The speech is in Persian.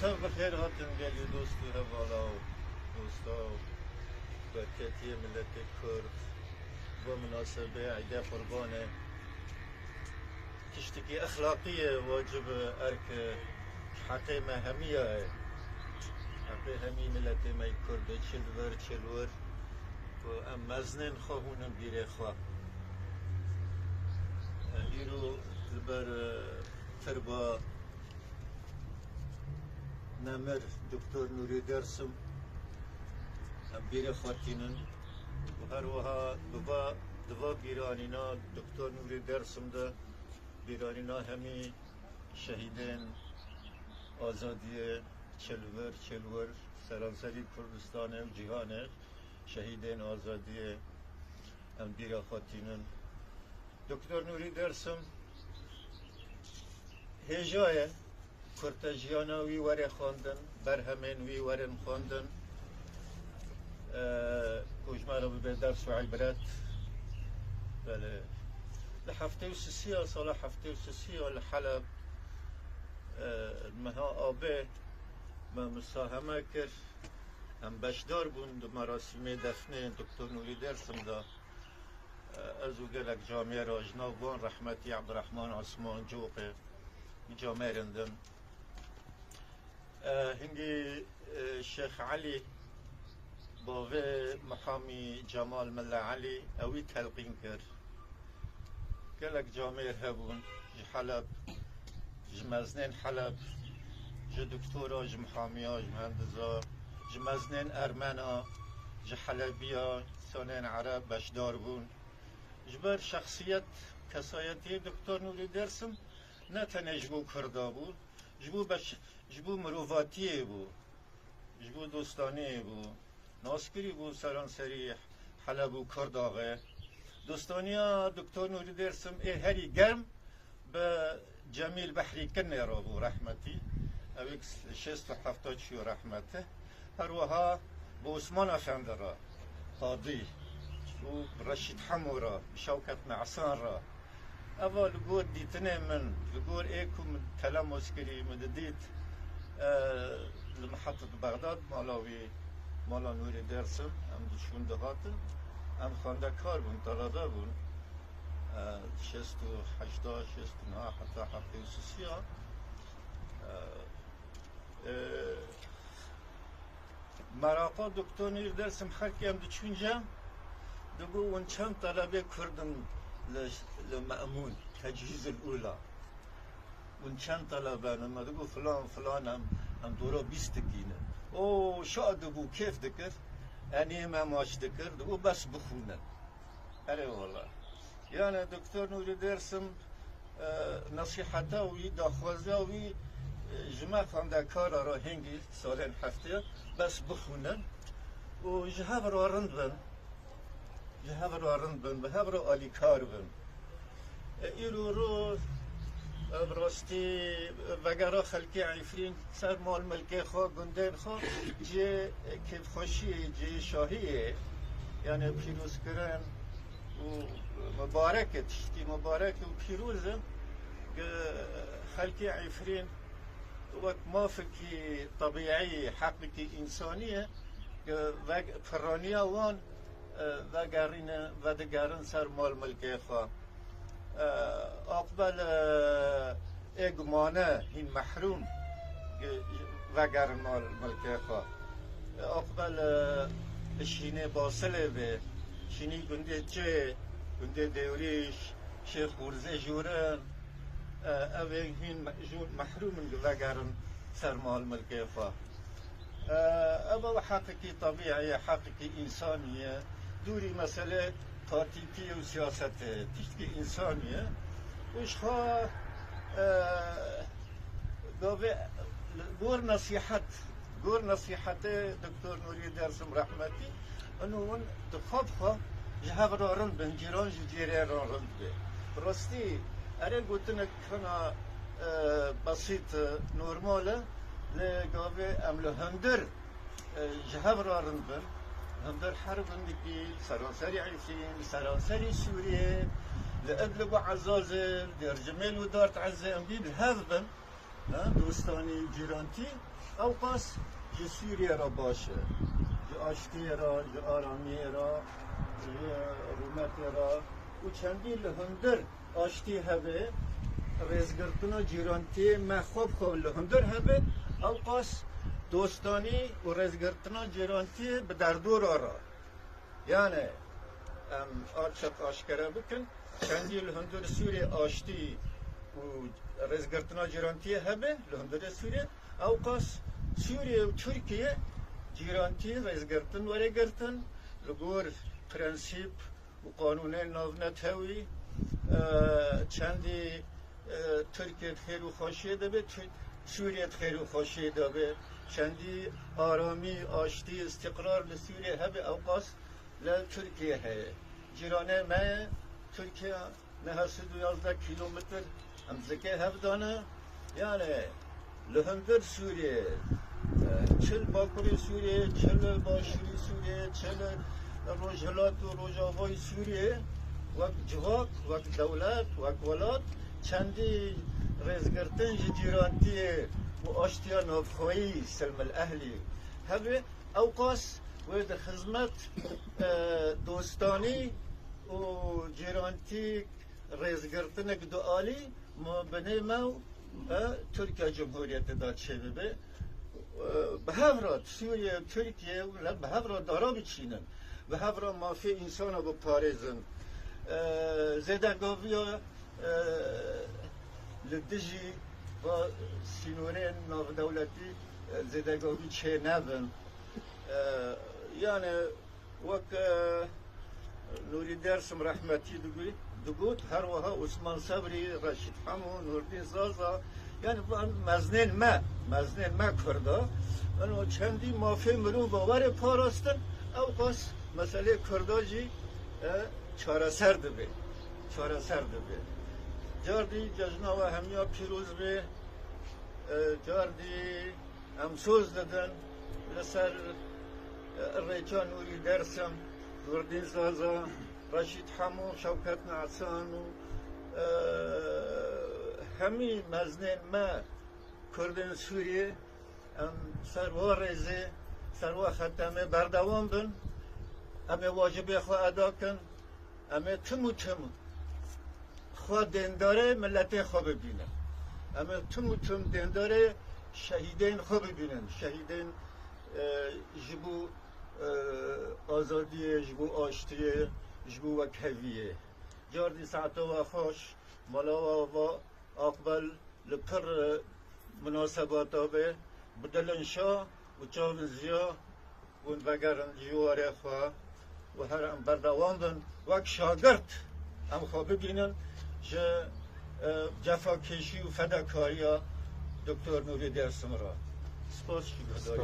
تا بخیر هاتن گلی دوست و هوالا و دوستا و برکتی ملت کرد و مناسبه عید قربان تشتكي أخلاقية واجب أرك حقي ما همية حقي همي ملتي ما يكرد تشلور وأم مزنن خواهون بيري خواه إيرو البر تربا نمر دكتور نوري درسم أم بيري خواتينن وهروها دوا بيرانينا دكتور نوري درسم ده بیرانینا همی شهیدین آزادی چلور سراسری کردستان و جهان شهیدین آزادی ام دیرا خاتینن دکتر نوری درسم هجای کرتجیانا وی وره خواندن برهمین وی ورن خواندن کجمارا به درس و عبرت بله لحفته وسسية صلاح حفته وسسية لحلب مها آبه ما مساهمه كر هم بشدار بون دو مراسم دفنه دكتور نوري درسم دا ازو قلق جامعه راجنا بون رحمتي عبد الرحمن عثمان جوقه جامعه رندن هنگي الشيخ علي باوه محامي جمال ملا علي اوي تلقين كر قالك جامعه هبون جي حلب جي مزنين حلب جي دكتورا جي محاميا جي مهندزا جي مزنين ارمنا جي حلبيا سنين عرب بشدار بون جبر شخصيت كسايتي دكتور نوري درسم نتنه جبو کردا بو جبو مروفاتي بو جبو دوستاني بو ناسكري بو سرانسري حلب و کرداغه دوستانیا دکتر نوری درسم هری گرم به جمیل بحری کنه را بو رحمتی اویک 670 شو رحمته هر وها با عثمان افند را قاضی و رشید حمو را شوکت معصان را اول لگور دیتنه من لگور ایکو من تلمس کری مددید لمحطة بغداد مالا نوری درسم هم دشون دهاتن ام خانده کار بون طلبه بون 60 و 80 69 حتی 73 مراقا دکتر نیر درسم خلقی هم دچونجا دگو اون چند طلبه کردن لمأمون تجهیز الاولا اون چند طلبه نما دگو فلان هم دورا 20 دقیقه او شاد بو کیف دکر أني ما ماش ذكر وبس بخونن أري والله يعني دكتور نوري درسم نصيحته وي داخوزه وي جماعة عندها كارا را هنگي سالين حفتة بس بخونن وجهاب را رند بن بهاب را آلي كار بن إلو رو براستی وگرا خلقی عفرین سر مال ملکه خواه گندین خواه جه کف خوشی جه شاهیه یعنی پیروز کرن و مبارکه تشتی مبارکه و پیروزم خلقی عفرین وقت مافکی طبیعی حقیقی انسانیه فرانیه وان و دگرن سر مال ملکه خواه اقبل اگمانه این محروم وگر مال ملکه خواه اقبل شینه باصله به شینی گنده چه گنده دوریش شیخ غرزه جورن اوه این محروم وگرن سر مال ملکه خواه اما حقیقی طبیعی حقیقی انسانیه دوری مسئله تارتیپی و سیاست تشکی انسانیه وش خواه گور نصیحت دکتر نوری درسم رحمتی انو اون دخواب خواه جهاق را رند بن جیران جیره را رند به راستی اره گوتنه کنا بسیط نورماله لگاوه عملو هندر جهاق را رند بن هندر حرب اندکی سراسری عیسین سراسری سوریه لأدلب عزازل دير جميل ودارت عزة أمبيد هذبن دوستانی جیرانتی او پس جی سوریه را باشه جی آشتی را جی آرامی را جی رومت را و چندی لهندر آشتی هبه رزگرتنا جیرانتی مخوب خوب لهندر هبه او پس دوستانی و رزگرتنا جیرانتی به دردور آرا یعنی آرچک آشکره بکن چندی لهندر سوریه آشتی و رزگرتنا جیرانتی هبه لهندر سوریه او پس سوریه و ترکیه جیرانتی رزگرتن و رگرتن لگور پرنسیپ و قانون ناونت هوی چندی ترکیه خیر و خوشی دبه سوریه خیر و خوشی دبه چندی آرامی آشتی استقرار لسوریه هبه او پس لترکیه هه جیرانه ما ترکیه نه 111 کیلومتر امزکه هفدانه یعنی لهندر سوریه چل باکوری سوریه چل باشوری سوریه چل روجهلات و روجاوای سوریه وک جواک وک دولت وک ولات چندی رزگرتن جیرانتی و آشتیا نافخوایی سلم الاهلی هبه اوقاس و در خدمت دوستانی و جیرانتی رزگرتنک دوالی ما بنی ما ترکیه جمهوریت داد شده به هفراد سوریه ترکیه و به هفراد دارا بچینن به هفراد مافی انسان رو بپارزن زدگاوی لدجی و سینورین ناف دولتی زدگاوی چه نبن یعنی وک نوری درسم رحمتی دگوت هر وها عثمان صبری رشید حمو نوردین زازا یعنی مزنین ما کرده و چندی مافی مرو باور پاراستن او قاس مسئله کرداجی چاره سر دبه جاردی ججنا و همیا پیروز به جاردی امسوز دادن لسر ریچان نوری درسم نوردین زازا رشید حمو شوکت نعسان و همی مزنین ما کردن سوریه سروا ریزه سروا ختمه بردوام بن همه واجبه خواه ادا کن همه تم خواه دینداره ملت خواه ببینن همه تم دینداره شهیدین خواه ببینن شهیدین جبو آزادی جبو آشتیه جبو وکهویه جاردی ساعتا و خوش مالا و اقبل لپر مناسباتا به بدلنشا و چاوزیا و وگرن جواره خواه و هر ام بردوان بن وک شاگرد ام خواه ببینن که جفاکشی و فداکاری دکتر نوری درسم را سپاس شکر داری